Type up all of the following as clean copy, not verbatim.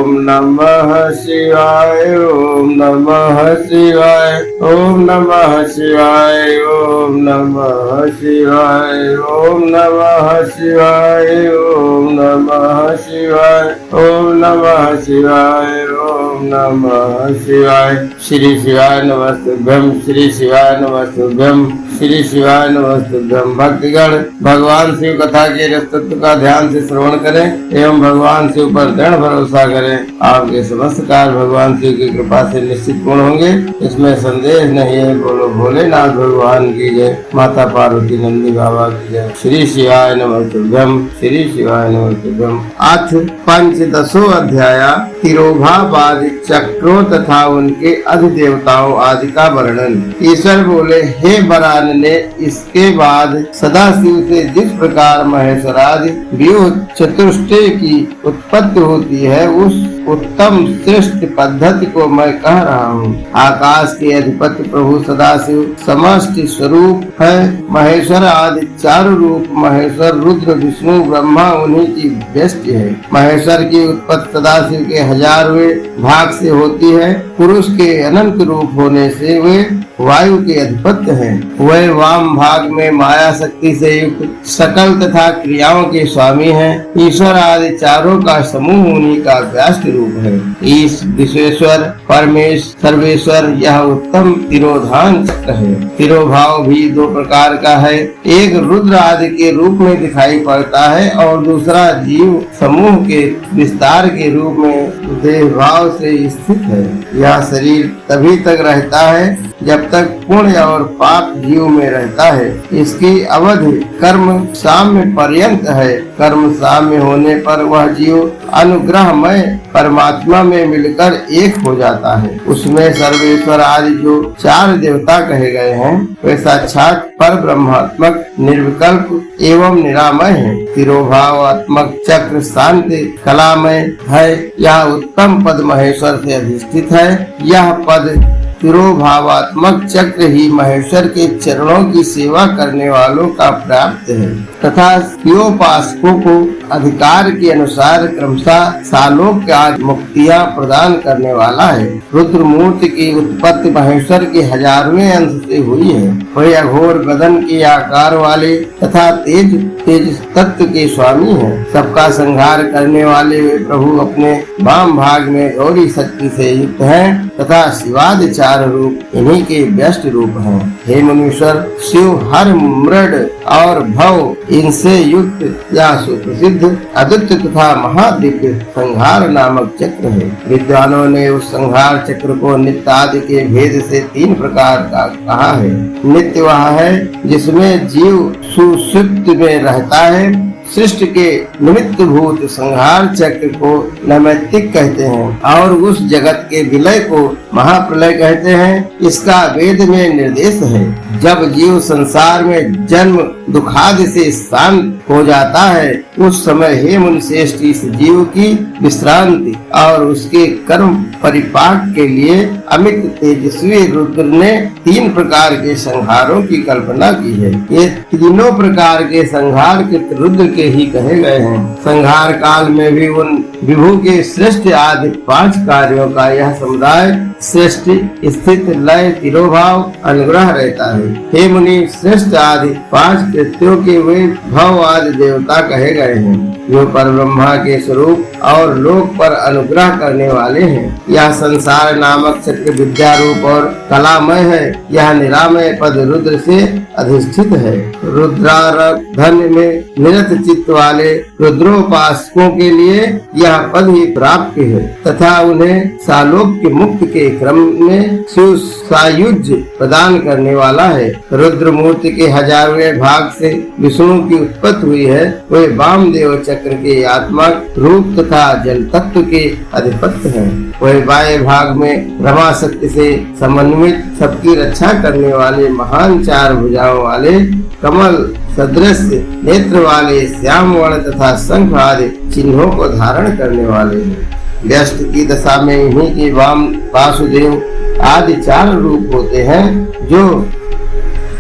ओम नमः शिवाय ओम नमः शिवाय ओम नमः शिवाय ओम नमः शिवाय ओम नमः शिवाय ओम नमः शिवाय ओम नमः शिवाय ओम नमः शिवाय। श्री शिवाय नमस्तुभ्यं श्री शिवाय नमस्तुभ्यं श्री शिवाय नमस्तुभ्यं। भक्तगण भगवान शिव कथा के तत्व का ध्यान से श्रवण करें एवं भगवान शिव पर दृढ़ भरोसा करें। आपके समस्त कार्य भगवान शिव की कृपा से निश्चित पूर्ण होंगे, इसमें संदेह नहीं है। बोलो भोलेनाथ भगवान की जय, माता पार्वती नंदी बाबा की जय। श्री शिवाय नमस्तुभ्यं श्री शिवाय नमस्तुभ्यं। अथ पंचदशो अध्याय तिरोभावादि चक्रों तथा उनके अधिदेवताओं आदि का वर्णन। ईश्वर बोले, हे बरान ने इसके बाद सदाशिव से जिस प्रकार महेश्वरादि व्यूह चतुष्टय की उत्पत्ति होती है, उस उत्तम श्रेष्ठ पद्धति को मैं कह रहा हूँ। आकाश के अधिपति प्रभु सदाशिव समष्टि स्वरूप है। महेश्वर आदि चार रूप महेश्वर रुद्र विष्णु ब्रह्मा उन्हीं की व्यष्टि है। महेश्वर की उत्पत्ति सदाशिव के 1000वें भाग से होती है। पुरुष के अनंत रूप होने से वे वायु के अधिपत्य हैं। वह वाम भाग में माया शक्ति से युक्त सकल तथा क्रियाओं के स्वामी हैं। ईश्वर आदि चारों का समूह उन्हीं का व्याष्ट रूप है। ईश विश्वेश्वर परमेश सर्वेश्वर यह उत्तम तिरोधान चक्र है। तिरोभाव भी दो प्रकार का है, एक रुद्र आदि के रूप में दिखाई पड़ता है और दूसरा जीव समूह के विस्तार के रूप में देह भाव से स्थित है। यह शरीर तभी तक रहता है जब तक पुण्य और पाप जीव में रहता है। इसकी अवधि कर्म साम्य पर्यंत है। कर्म साम्य होने पर वह जीव अनुग्रहमय परमात्मा में मिलकर एक हो जाता है। उसमें सर्वेश्वर आदि जो चार देवता कहे गए हैं, वे साक्षात पर ब्रह्मात्मक निर्विकल्प एवं निरामय है। तिरोभावात्मक चक्र शांति कलामय है। यह उत्तम पद महेश्वर से अधिष्ठित है। यह पद तिरोभावात्मक चक्र ही महेश्वर के चरणों की सेवा करने वालों का प्राप्त है तथा शिवोपासकों को अधिकार के अनुसार क्रमशः सालोक आदि मुक्तियां प्रदान करने वाला है। रुद्र मूर्ति की उत्पत्ति महेश्वर के 1000वें अंश से हुई है। वह अघोर गदन के आकार वाले तथा तेज तत्व के स्वामी हैं। सबका संहार करने वाले वे प्रभु अपने वाम भाग में गौरी शक्ति से युक्त हैं तथा शिवादि चार रूप इन्हीं के व्यष्ट रूप हैं। हे मुनीश्वर, शिव हर मृड और भव इनसे युक्त यह सुप्रसिद्ध अद्वितीय तथा महादिव्य संहार नामक चक्र है। विद्वानों ने उस संहार चक्र को नित्य आदि के भेद से 3 प्रकार का कहा है। नित्य वह है जिसमें जीव सुषुप्ति में रहता है। सृष्टि के निमित्त भूत संहार चक्र को नैमित्तिक कहते हैं और उस जगत के विलय को महाप्रलय कहते हैं। इसका वेद में निर्देश है। जब जीव संसार में जन्म दुखादि से शांत हो जाता है, उस समय हे मुनिश्रेष्ठ इस जीव की विश्रांति और उसके कर्म परिपाक के लिए अमित तेजस्वी रुद्र ने 3 प्रकार के संहारों की कल्पना की है। ये तीनों प्रकार के संहार के रुद्र के ही कहे गए हैं। संहार काल में भी उन विभु के श्रेष्ठ आदि 5 कार्यों का यह समुदाय सृष्टि स्थित लय तिरोभाव अनुग्रह रहता है। हे मुनि, श्रेष्ठ आदि 5 कृत्यों के वे भव आदि देवता कहे गए हैं जो पर ब्रह्मा के स्वरूप और लोक पर अनुग्रह करने वाले हैं। यह संसार नामक चक्र विद्या रूप और कलामय है। यह निरामय पद रुद्र से अधिष्ठित है। रुद्राराधन में निरत चित्त वाले रुद्रोपासकों के लिए यह पद ही प्राप्त है तथा उन्हें सालोक के मुक्त के क्रम में सुसायुज्य प्रदान करने वाला है। रुद्र मूर्ति के 1000वें भाग से विष्णु की उत्पत्ति हुई है। वे वामदेव चक्र के आत्मा रूप तथा जल तत्व के अधिपत्य हैं। वह बाह्य भाग में रमा शक्ति से समन्वित सबकी रक्षा करने वाले महान 4 भुजाओं वाले कमल सदृश नेत्र वाले श्याम वर्ण तथा शंख आदि चिन्हों को धारण करने वाले हैं। व्यस्त की दशा में इन्हीं के वाम वासुदेव आदि 4 रूप होते हैं जो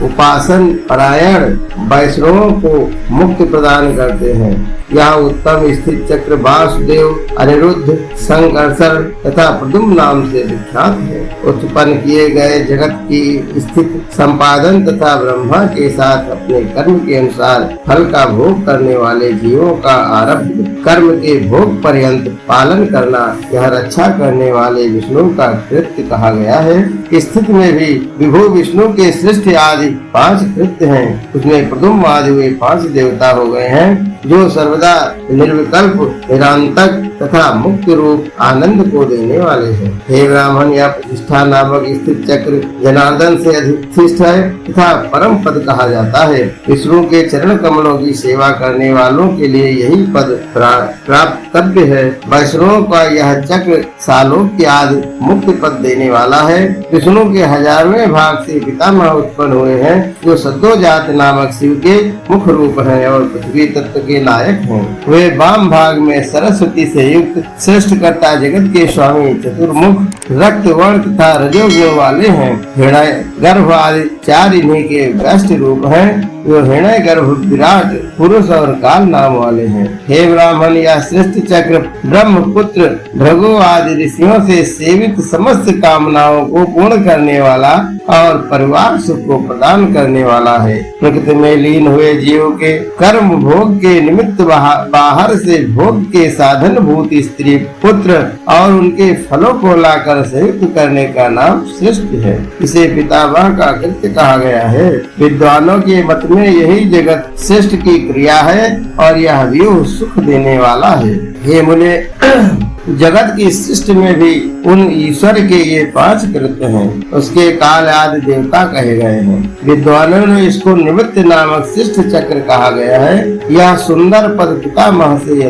उपासन परायण वैष्णवों को मुक्ति प्रदान करते हैं। यह उत्तम स्थित चक्र वासुदेव, अनिरुद्ध, संकर्षण तथा प्रद्युम्न नाम से विख्यात है। उत्पन्न किए गए जगत की स्थिति संपादन तथा ब्रह्मा के साथ अपने कर्म के अनुसार फल का भोग करने वाले जीवों का आरब्ध कर्म के भोग पर्यंत पालन करना, यह रक्षा करने वाले विष्णु का कृत्य कहा गया है। स्थिति में भी विभु विष्णु के सृष्टि आदि 5 कृत्य हैं। उसमें प्रद्युम्न आदि हुए 5 देवता हो गए हैं, जो सर्वदा निर्विकल्प, निरंतर तथा मुक्त रूप आनंद को देने वाले हैं। हे ब्राह्मण, यह प्रतिष्ठा नामक स्थित चक्र जनार्दन से अधिष्ठित है तथा परम पद कहा जाता है। विष्णु के चरण कमलों की सेवा करने वालों के लिए यही पद प्राप्तव्य है। वैष्णवों का यह चक्र सालोक्य आदि मुक्ति पद देने वाला है। विष्णु के 1000वें भाग से पितामह उत्पन्न हुए हैं, जो सद्योजात नामक शिव के मुख रूप हैं और पृथ्वी तत्व के नायक हैं। वे वाम भाग में सरस्वती से युक्त सृष्टिकर्ता जगत के स्वामी चतुर्मुख रक्त वर्ण तथा रजोगुण वाले हैं। हृदय गर्भ आदि 4 इन्हीं के व्यष्टि रूप हैं, जो हृदय गर्भ विराट पुरुष और काल नाम वाले हैं। हे ब्राह्मण, यह सृष्टि चक्र ब्रह्मपुत्र भृगु आदि ऋषियों से सेवित समस्त कामनाओं को पूर्ण करने वाला और परिवार सुख को प्रदान करने वाला है। प्रकृति में लीन हुए जीव के कर्म भोग के निमित्त बाहर से भोग के साधन भूत स्त्री पुत्र और उनके फलों को लाकर संयुक्त करने का नाम सृष्टि है। इसे पितामह का कृत्य कहा गया है। विद्वानों के मत में यही जगत सृष्टि की क्रिया है और यह व्यूह सुख देने वाला है। हे मुने, जगत की सृष्टि में भी उन ईश्वर के ये 5 कृत्य हैं। उसके काल आदि देवता कहे गए हैं। विद्वानों ने इसको निमित्त नामक सृष्टि चक्र कहा गया है। यह सुंदर पद पितामह से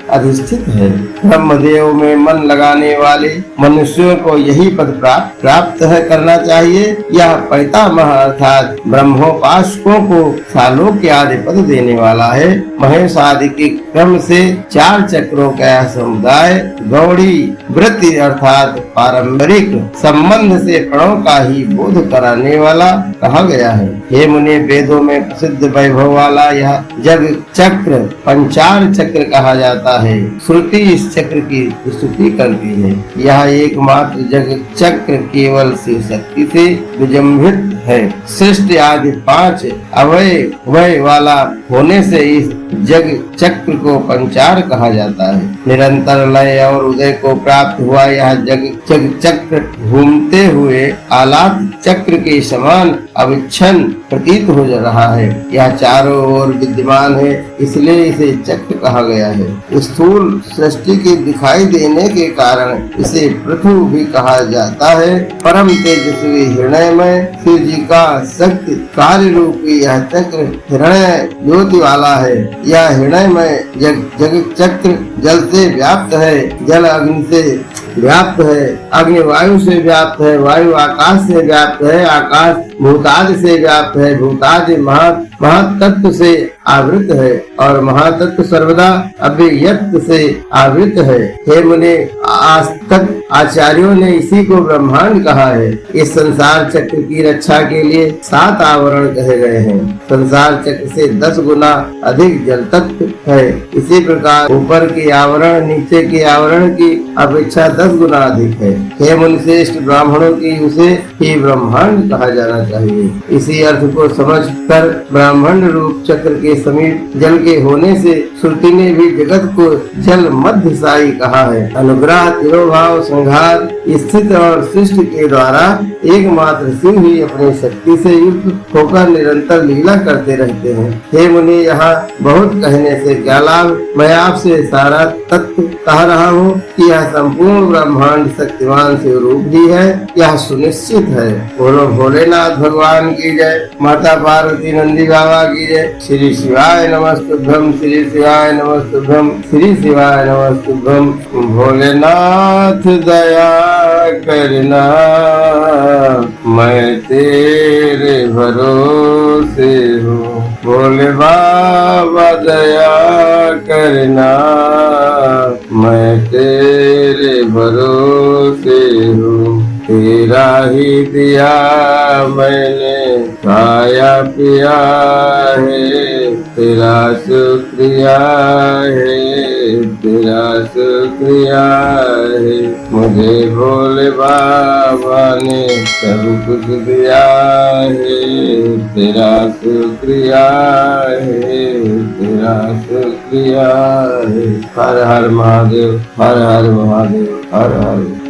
अधिष्ठित है। ब्रह्मदेव में मन लगाने वाले मनुष्यों को यही पद प्राप्त करना चाहिए। यह पितामह अर्थात ब्रह्मोपासकों को सालोक्य आदि पद देने वाला है। महेश आदि के क्रम से 4 चक्रों का समुदाय गौड़ी वृत्ति अर्थात पारंपरिक संबंध से प्रणों का ही बोध कराने वाला कहा गया है। हे मुनि, वेदों में प्रसिद्ध वैभव वाला यह जग चक्र पंचार चक्र कहा जाता है। श्रुति इस चक्र की स्तुति करती है। यह एकमात्र जग चक्र केवल शिव शक्ति से विजृंभित है। सृष्टि आदि 5 अवयव वाला होने से इस जग चक्र को पंचार कहा जाता है। निरंतर लय और उदय को प्राप्त हुआ यह जग चक्र घूमते हुए आलात चक्र के समान अविच्छिन्न प्रतीत हो रहा है। यह चारों ओर विद्यमान है, इसलिए इसे चक्र कहा गया है। स्थूल सृष्टि के दिखाई देने के कारण इसे पृथु भी कहा जाता है। परम तेजस्वी हृदय में शिव जी का शक्ति कार्य रूपी यह चक्र हृदय ज्योति वाला है। यह हृदय में जग चक्र जल से व्याप्त है, जल अग्नि से व्याप्त है, अग्नि वायु से व्याप्त है, वायु आकाश से व्याप्त है, आकाश भूतादि से व्याप्त है, भूतादि महातत्व से आवृत है और महातत्व सर्वदा अव्यक्त से आवृत है। हे मुने, आज तक आचार्यों ने इसी को ब्रह्मांड कहा है। इस संसार चक्र की रक्षा के लिए 7 आवरण कहे गए हैं। संसार चक्र से 10 गुना अधिक जल तत्व है। इसी प्रकार ऊपर के आवरण नीचे के आवरण की अपेक्षा 10 गुना अधिक है। हे मुनि श्रेष्ठ, ब्राह्मणों की उसे ही ब्रह्मांड कहा जाना चाहिए। इसी अर्थ को समझ कर ब्राह्मण रूप चक्र के समीप जल के होने से श्रुति ने भी जगत को जल मध्यसाई कहा है। अनुग्रह, तिरोभाव, संघार, स्थित और सृष्टि के द्वारा एकमात्र शिव ही अपनी शक्ति से युक्त होकर निरंतर लीला करते रहते हैं। हे मुनि, यहाँ बहुत कहने से क्या लाभ। मैं आपसे सारा तत्व कह रहा हूँ कि यह संपूर्ण ब्रह्मांड शक्तिमान शिव रूप ही है। यह सुनिश्चित है। बोलो भोलेनाथ भगवान की जय, माता पार्वती नंदी बाबा की जय। श्री शिवाय नमस्तुभ्यम, श्री शिवाय नमस्तुभ्यम, श्री शिवाय नमस्तुभ्यम। भोलेनाथ दया करना, मैं तेरे भरोसे हूँ। भोले बाबा दया करना, मैं तेरे भरोसे हूँ। तेरा ही दिया मैंने खाया पिया है, तेरा शुक्रिया है, तेरा शुक्रिया है। मुझे भोले बाबा ने सब कुछ दिया है, तेरा शुक्रिया है, तेरा शुक्रिया है। हर हर महादेव, हर हर महादेव, हर हर।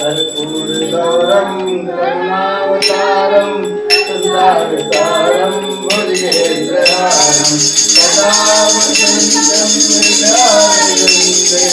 कर्पूरगौरं करुणावतारं संसारसारं भुजगेन्द्रहारं सदा वसन्तं हृदयारविन्दे